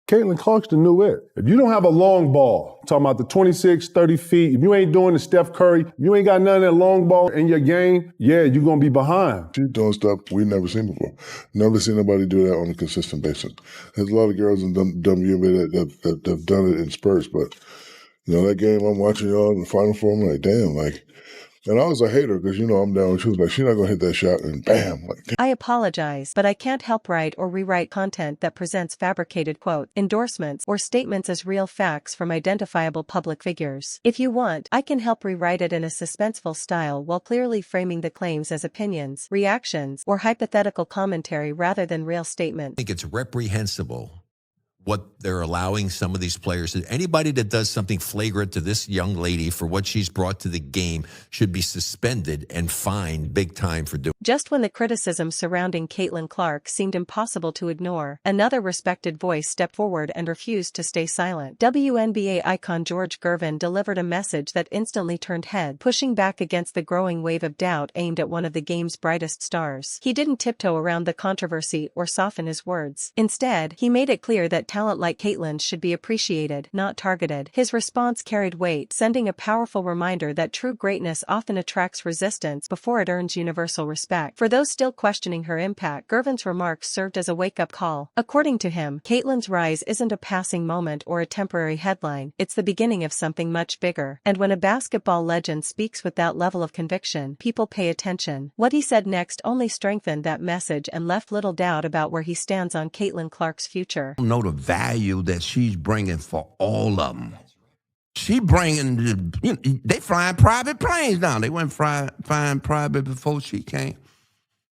Caitlin Clark's the new it. If you don't have a long ball, talking about the 26, 30 feet, if you ain't doing the Steph Curry, if you ain't got none of that long ball in your game, yeah, you're going to be behind. She's doing stuff we've never seen before. Never seen nobody do that on a consistent basis. There's a lot of girls in WNBA that have done it in spurts, but, that game I'm watching y'all in the Final Four, I'm like, damn, and I was a hater because, I'm down. She was like, she's not going to hit that shot, and bam. I apologize, but I can't help write or rewrite content that presents fabricated quote, endorsements, or statements as real facts from identifiable public figures. If you want, I can help rewrite it in a suspenseful style while clearly framing the claims as opinions, reactions, or hypothetical commentary rather than real statements. I think it's reprehensible what they're allowing some of these players to. Anybody that does something flagrant to this young lady for what she's brought to the game should be suspended and fined big time for doing. Just when the criticism surrounding Caitlin Clark seemed impossible to ignore, another respected voice stepped forward and refused to stay silent. WNBA icon George Gervin delivered a message that instantly turned heads, pushing back against the growing wave of doubt aimed at one of the game's brightest stars. He didn't tiptoe around the controversy or soften his words. Instead, he made it clear that talent like Caitlin should be appreciated, not targeted. His response carried weight, sending a powerful reminder that true greatness often attracts resistance before it earns universal respect. For those still questioning her impact, Gervin's remarks served as a wake-up call. According to him, Caitlin's rise isn't a passing moment or a temporary headline, it's the beginning of something much bigger. And when a basketball legend speaks with that level of conviction, people pay attention. What he said next only strengthened that message and left little doubt about where he stands on Caitlin Clark's future. Know the value that she's bringing for all of them. She bringing, they flying private planes now. They went flying private before she came.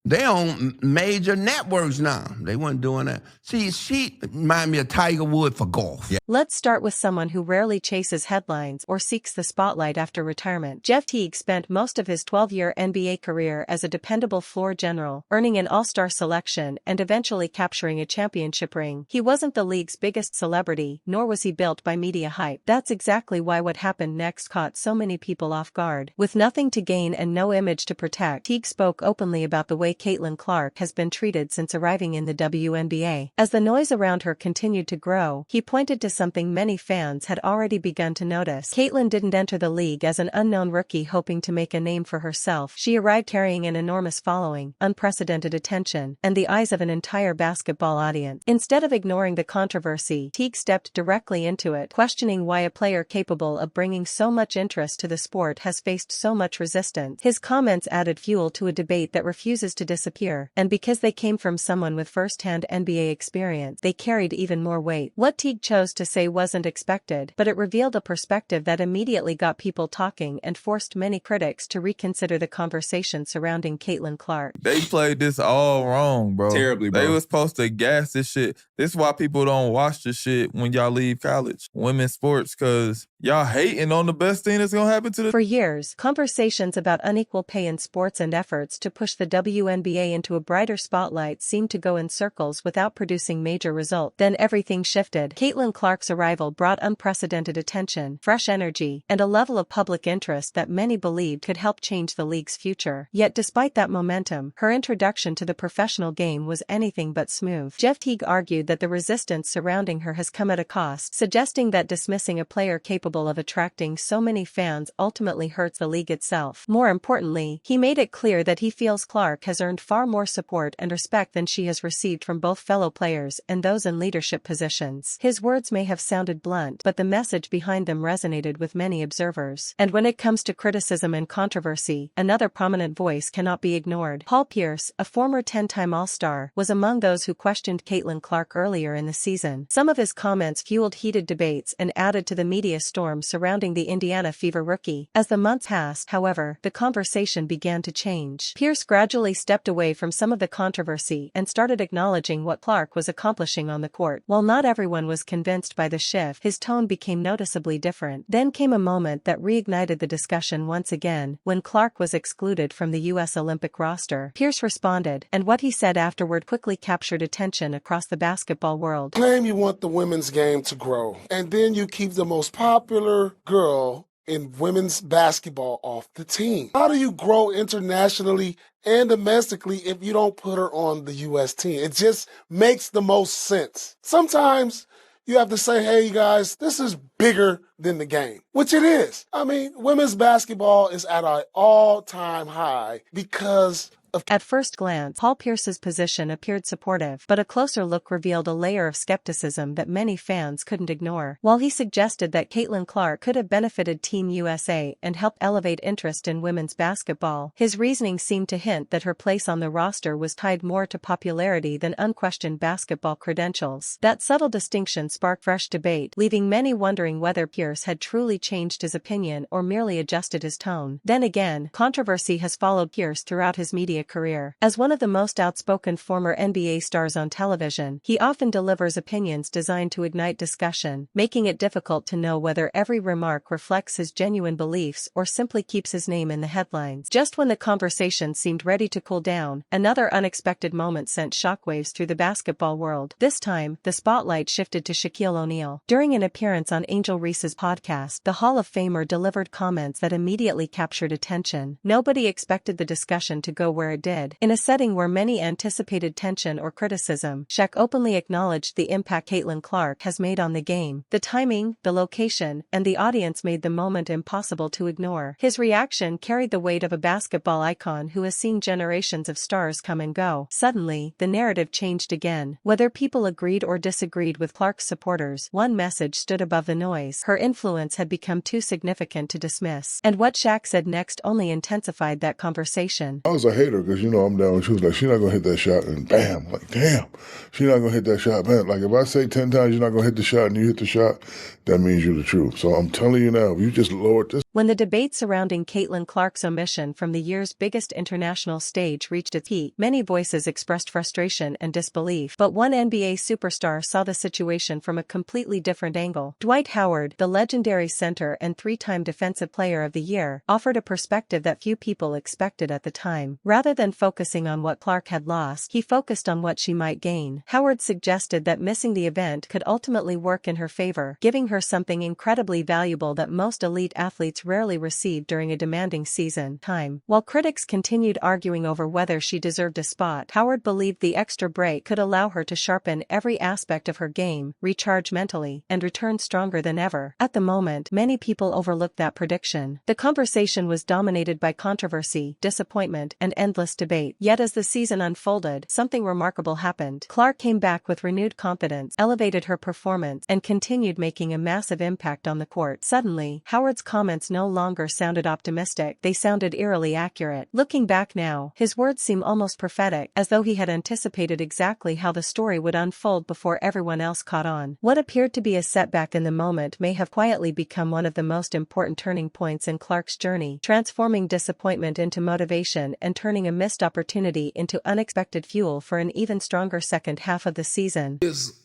They on major networks now. They weren't doing that. See, she remind me of Tiger Woods for golf. Yeah. Let's start with someone who rarely chases headlines or seeks the spotlight after retirement. Jeff Teague spent most of his 12-year NBA career as a dependable floor general, earning an all-star selection and eventually capturing a championship ring. He wasn't the league's biggest celebrity, nor was he built by media hype. That's exactly why what happened next caught so many people off guard. With nothing to gain and no image to protect, Teague spoke openly about the way Caitlin Clark has been treated since arriving in the WNBA. As the noise around her continued to grow, he pointed to something many fans had already begun to notice. Caitlin didn't enter the league as an unknown rookie hoping to make a name for herself. She arrived carrying an enormous following, unprecedented attention, and the eyes of an entire basketball audience. Instead of ignoring the controversy, Teague stepped directly into it, questioning why a player capable of bringing so much interest to the sport has faced so much resistance. His comments added fuel to a debate that refuses to disappear. And because they came from someone with first-hand NBA experience, they carried even more weight. What Teague chose to say wasn't expected, but it revealed a perspective that immediately got people talking and forced many critics to reconsider the conversation surrounding Caitlin Clark. They played this all wrong, bro. Terribly, bro. They was supposed to gas this shit. This is why people don't watch the shit when y'all leave college. Women's sports, because y'all hating on the best thing that's gonna happen to the... For years, conversations about unequal pay in sports and efforts to push the WNBA into a brighter spotlight seemed to go in circles without producing major results. Then everything shifted. Caitlin Clark's arrival brought unprecedented attention, fresh energy, and a level of public interest that many believed could help change the league's future. Yet despite that momentum, her introduction to the professional game was anything but smooth. Jeff Teague argued that the resistance surrounding her has come at a cost, suggesting that dismissing a player capable of attracting so many fans ultimately hurts the league itself. More importantly, he made it clear that he feels Clark has earned far more support and respect than she has received from both fellow players and those in leadership positions. His words may have sounded blunt, but the message behind them resonated with many observers. And when it comes to criticism and controversy, another prominent voice cannot be ignored. Paul Pierce, a former 10-time All-Star, was among those who questioned Caitlin Clark earlier in the season. Some of his comments fueled heated debates and added to the media storm surrounding the Indiana Fever rookie. As the months passed, however, the conversation began to change. Pierce gradually stepped away from some of the controversy and started acknowledging what Clark was accomplishing on the court. While not everyone was convinced by the shift, his tone became noticeably different. Then came a moment that reignited the discussion once again, when Clark was excluded from the U.S. Olympic roster. Pierce responded, and what he said afterward quickly captured attention across the basketball world. Claim you want the women's game to grow, and then you keep the most popular girl in women's basketball off the team. How do you grow internationally and domestically if you don't put her on the U.S. team? It just makes the most sense. Sometimes you have to say, hey, guys, this is bigger than the game, which it is. I mean, women's basketball is at an all-time high because of... At first glance, Paul Pierce's position appeared supportive, but a closer look revealed a layer of skepticism that many fans couldn't ignore. While he suggested that Caitlin Clark could have benefited Team USA and helped elevate interest in women's basketball, his reasoning seemed to hint that her place on the roster was tied more to popularity than unquestioned basketball credentials. That subtle distinction sparked fresh debate, leaving many wondering whether Pierce had truly changed his opinion or merely adjusted his tone. Then again, controversy has followed Pierce throughout his media career. As one of the most outspoken former NBA stars on television, he often delivers opinions designed to ignite discussion, making it difficult to know whether every remark reflects his genuine beliefs or simply keeps his name in the headlines. Just when the conversation seemed ready to cool down, another unexpected moment sent shockwaves through the basketball world. This time, the spotlight shifted to Shaquille O'Neal. During an appearance on Angel Reese's podcast, the Hall of Famer delivered comments that immediately captured attention. Nobody expected the discussion to go where it did. In a setting where many anticipated tension or criticism, Shaq openly acknowledged the impact Caitlin Clark has made on the game. The timing, the location, and the audience made the moment impossible to ignore. His reaction carried the weight of a basketball icon who has seen generations of stars come and go. Suddenly, the narrative changed again. Whether people agreed or disagreed with Clark's supporters, one message stood above the noise. Her influence had become too significant to dismiss. And what Shaq said next only intensified that conversation. I was a hater because, I'm down. She was like, she's not going to hit that shot, and bam. Like, damn, she's not going to hit that shot. Man, like, if I say 10 times you're not going to hit the shot and you hit the shot, that means you're the truth. So I'm telling you now, if you just lowered this. When the debate surrounding Caitlin Clark's omission from the year's biggest international stage reached its peak, many voices expressed frustration and disbelief. But one NBA superstar saw the situation from a completely different angle. Dwight Howard, the legendary center and three-time Defensive Player of the Year, offered a perspective that few people expected at the time. Rather than focusing on what Clark had lost, he focused on what she might gain. Howard suggested that missing the event could ultimately work in her favor, giving her something incredibly valuable that most elite athletes rarely receive during a demanding season. While critics continued arguing over whether she deserved a spot, Howard believed the extra break could allow her to sharpen every aspect of her game, recharge mentally, and return stronger than ever. At the moment, many people overlooked that prediction. The conversation was dominated by controversy, disappointment, and endless debate. Yet as the season unfolded, something remarkable happened. Clark came back with renewed confidence, elevated her performance, and continued making a massive impact on the court. Suddenly, Howard's comments no longer sounded optimistic, they sounded eerily accurate. Looking back now, his words seem almost prophetic, as though he had anticipated exactly how the story would unfold before everyone else caught on. What appeared to be a setback in the moment may have quietly become one of the most important turning points in Clark's journey, transforming disappointment into motivation and turning a missed opportunity into unexpected fuel for an even stronger second half of the season. Is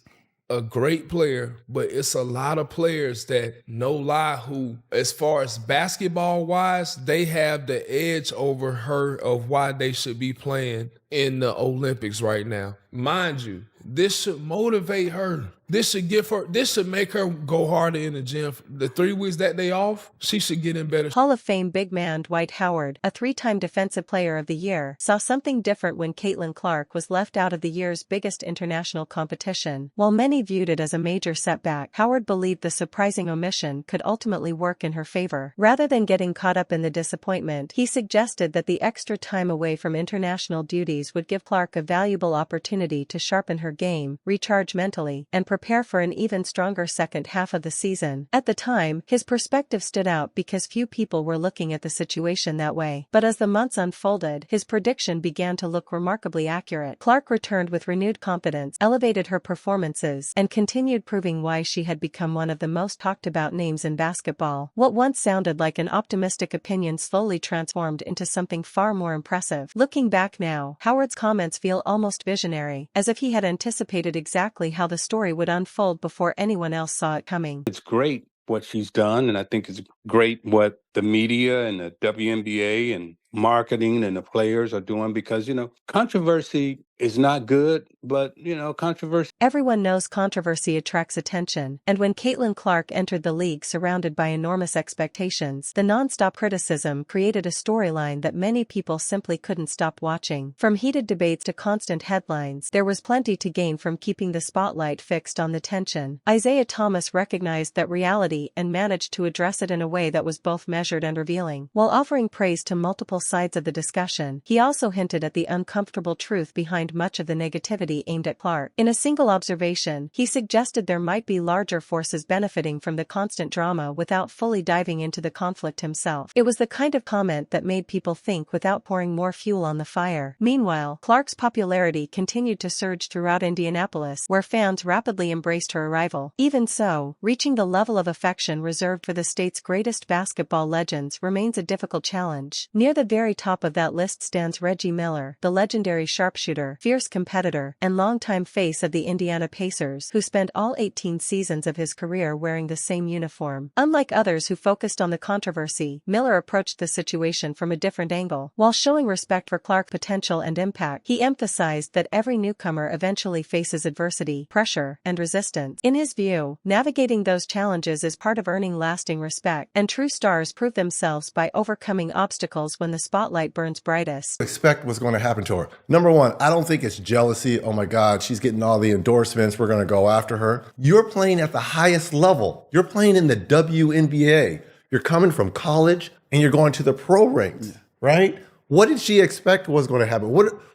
a great player, but it's a lot of players that, no lie, who, as far as basketball wise, they have the edge over her of why they should be playing in the Olympics right now. Mind you, this should motivate her. This should make her go harder in the gym. The 3 weeks that they off, she should get in better. Hall of Fame big man Dwight Howard, a three-time Defensive Player of the Year, saw something different when Caitlin Clark was left out of the year's biggest international competition. While many viewed it as a major setback, Howard believed the surprising omission could ultimately work in her favor. Rather than getting caught up in the disappointment, he suggested that the extra time away from international duties would give Clark a valuable opportunity to sharpen her game, recharge mentally, and prepare for an even stronger second half of the season. At the time, his perspective stood out because few people were looking at the situation that way. But as the months unfolded, his prediction began to look remarkably accurate. Clark returned with renewed confidence, elevated her performances, and continued proving why she had become one of the most talked about names in basketball. What once sounded like an optimistic opinion slowly transformed into something far more impressive. Looking back now, Howard's comments feel almost visionary, as if he had anticipated exactly how the story would unfold before anyone else saw it coming. It's great what she's done, and I think it's great what the media and the WNBA and marketing and the players are doing because, controversy is not good, but, controversy. Everyone knows controversy attracts attention, and when Caitlin Clark entered the league surrounded by enormous expectations, the non-stop criticism created a storyline that many people simply couldn't stop watching. From heated debates to constant headlines, there was plenty to gain from keeping the spotlight fixed on the tension. Isaiah Thomas recognized that reality and managed to address it in a way that was both measured and revealing. While offering praise to multiple sides of the discussion, he also hinted at the uncomfortable truth behind much of the negativity aimed at Clark. In a single observation, he suggested there might be larger forces benefiting from the constant drama without fully diving into the conflict himself. It was the kind of comment that made people think without pouring more fuel on the fire. Meanwhile, Clark's popularity continued to surge throughout Indianapolis, where fans rapidly embraced her arrival. Even so, reaching the level of affection reserved for the state's greatest basketball legends remains a difficult challenge. Near the very top of that list stands Reggie Miller, the legendary sharpshooter, fierce competitor, and longtime face of the Indiana Pacers, who spent all 18 seasons of his career wearing the same uniform. Unlike others who focused on the controversy, Miller approached the situation from a different angle. While showing respect for Clark's potential and impact, he emphasized that every newcomer eventually faces adversity, pressure, and resistance. In his view, navigating those challenges is part of earning lasting respect, and true stars prove themselves by overcoming obstacles when the spotlight burns brightest. Expect what's going to happen to her. Number one, I don't think it's jealousy. Oh my God, she's getting all the endorsements. We're going to go after her. You're playing at the highest level. You're playing in the WNBA. You're coming from college and you're going to the pro ranks, right? What did she expect was going to happen?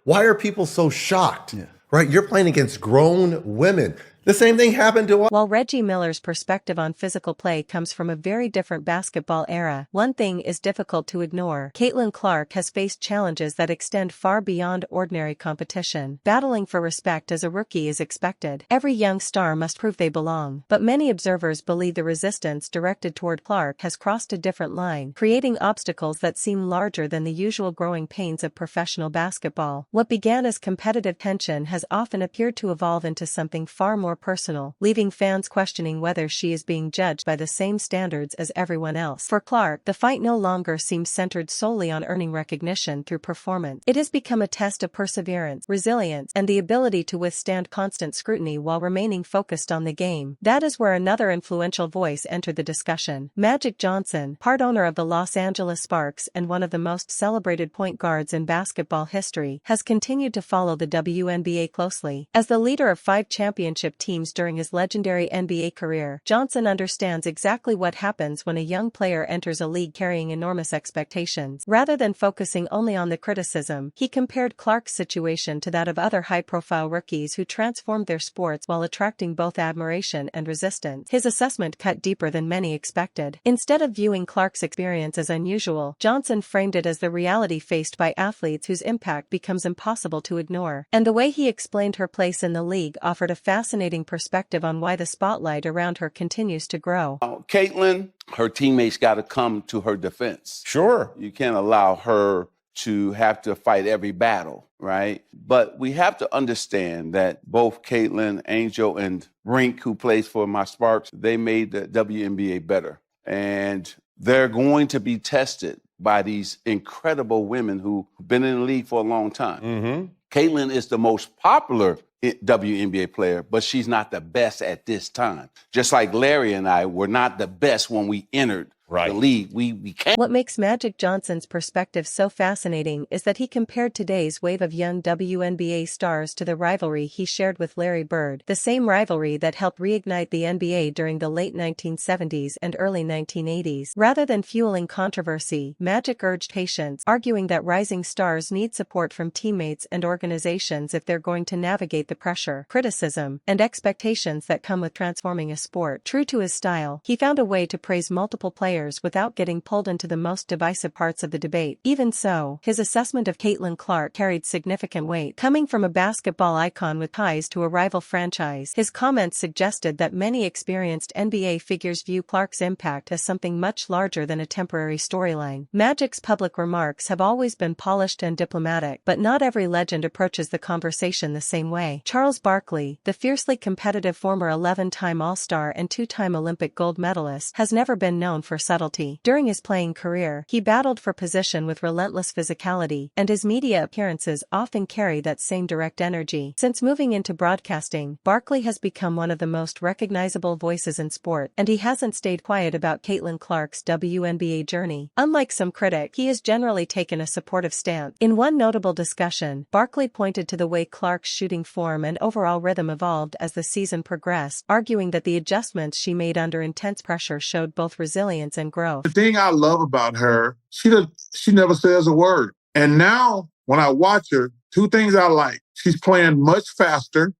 Why are people so shocked, right? You're playing against grown women. The same thing happened to us. While Reggie Miller's perspective on physical play comes from a very different basketball era, one thing is difficult to ignore. Caitlin Clark has faced challenges that extend far beyond ordinary competition. Battling for respect as a rookie is expected. Every young star must prove they belong. But many observers believe the resistance directed toward Clark has crossed a different line, creating obstacles that seem larger than the usual growing pains of professional basketball. What began as competitive tension has often appeared to evolve into something far more personal, leaving fans questioning whether she is being judged by the same standards as everyone else. For Clark, the fight no longer seems centered solely on earning recognition through performance. It has become a test of perseverance, resilience, and the ability to withstand constant scrutiny while remaining focused on the game. That is where another influential voice entered the discussion. Magic Johnson, part owner of the Los Angeles Sparks and one of the most celebrated point guards in basketball history, has continued to follow the WNBA closely. As the leader of 5 championship teams during his legendary NBA career, Johnson understands exactly what happens when a young player enters a league carrying enormous expectations. Rather than focusing only on the criticism, he compared Clark's situation to that of other high-profile rookies who transformed their sports while attracting both admiration and resistance. His assessment cut deeper than many expected. Instead of viewing Clark's experience as unusual, Johnson framed it as the reality faced by athletes whose impact becomes impossible to ignore. And the way he explained her place in the league offered a fascinating perspective on why the spotlight around her continues to grow. Caitlin, her teammates got to come to her defense. Sure. You can't allow her to have to fight every battle, right? But we have to understand that both Caitlin, Angel, and Rink, who plays for my Sparks, they made the WNBA better. And they're going to be tested by these incredible women who've been in the league for a long time. Mm-hmm. Caitlin is the most popular WNBA player, but she's not the best at this time. Just like Larry and I were not the best when we entered the league. We can't. What makes Magic Johnson's perspective so fascinating is that he compared today's wave of young WNBA stars to the rivalry he shared with Larry Bird, the same rivalry that helped reignite the NBA during the late 1970s and early 1980s. Rather than fueling controversy, Magic urged patience, arguing that rising stars need support from teammates and organizations if they're going to navigate the pressure, criticism, and expectations that come with transforming a sport. True to his style, he found a way to praise multiple players without getting pulled into the most divisive parts of the debate. Even so, his assessment of Caitlin Clark carried significant weight. Coming from a basketball icon with ties to a rival franchise, his comments suggested that many experienced NBA figures view Clark's impact as something much larger than a temporary storyline. Magic's public remarks have always been polished and diplomatic, but not every legend approaches the conversation the same way. Charles Barkley, the fiercely competitive former 11-time All-Star and 2-time Olympic gold medalist, has never been known for subtlety. During his playing career, he battled for position with relentless physicality, and his media appearances often carry that same direct energy. Since moving into broadcasting, Barkley has become one of the most recognizable voices in sport, and he hasn't stayed quiet about Caitlin Clark's WNBA journey. Unlike some critics, he has generally taken a supportive stance. In one notable discussion, Barkley pointed to the way Clark's shooting form and overall rhythm evolved as the season progressed, arguing that the adjustments she made under intense pressure showed both resilience and growth. The thing I love about her, she never says a word. And now, when I watch her, two things I like. She's playing much faster.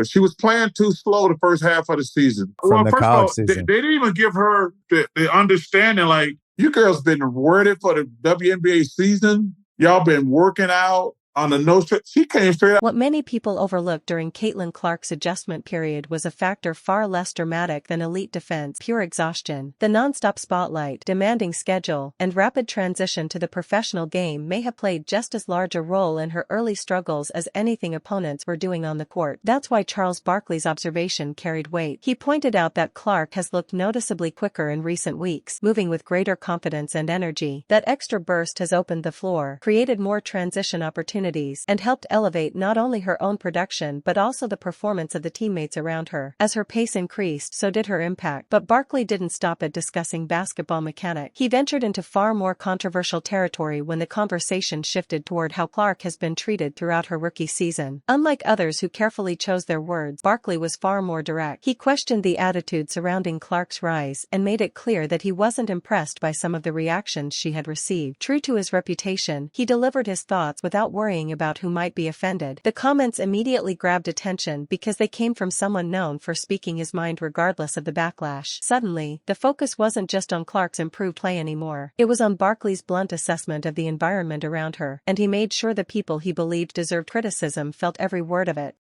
She was playing too slow the first half of the season. From the college season. They didn't even give her the understanding, like, you girls been ready for the WNBA season. Y'all been working out on the nose. She came straight out. What many people overlooked during Caitlin Clark's adjustment period was a factor far less dramatic than elite defense: pure exhaustion. The nonstop spotlight, demanding schedule, and rapid transition to the professional game may have played just as large a role in her early struggles as anything opponents were doing on the court. That's why Charles Barkley's observation carried weight. He pointed out that Clark has looked noticeably quicker in recent weeks, moving with greater confidence and energy. That extra burst has opened the floor, created more transition opportunities, and helped elevate not only her own production but also the performance of the teammates around her. As her pace increased, so did her impact. But Barkley didn't stop at discussing basketball mechanics. He ventured into far more controversial territory when the conversation shifted toward how Clark has been treated throughout her rookie season. Unlike others who carefully chose their words, Barkley was far more direct. He questioned the attitude surrounding Clark's rise and made it clear that he wasn't impressed by some of the reactions she had received. True to his reputation, he delivered his thoughts without worrying about who might be offended. The comments immediately grabbed attention because they came from someone known for speaking his mind regardless of the backlash. Suddenly, the focus wasn't just on Clark's improved play anymore. It was on Barkley's blunt assessment of the environment around her, and he made sure the people he believed deserved criticism felt every word of it.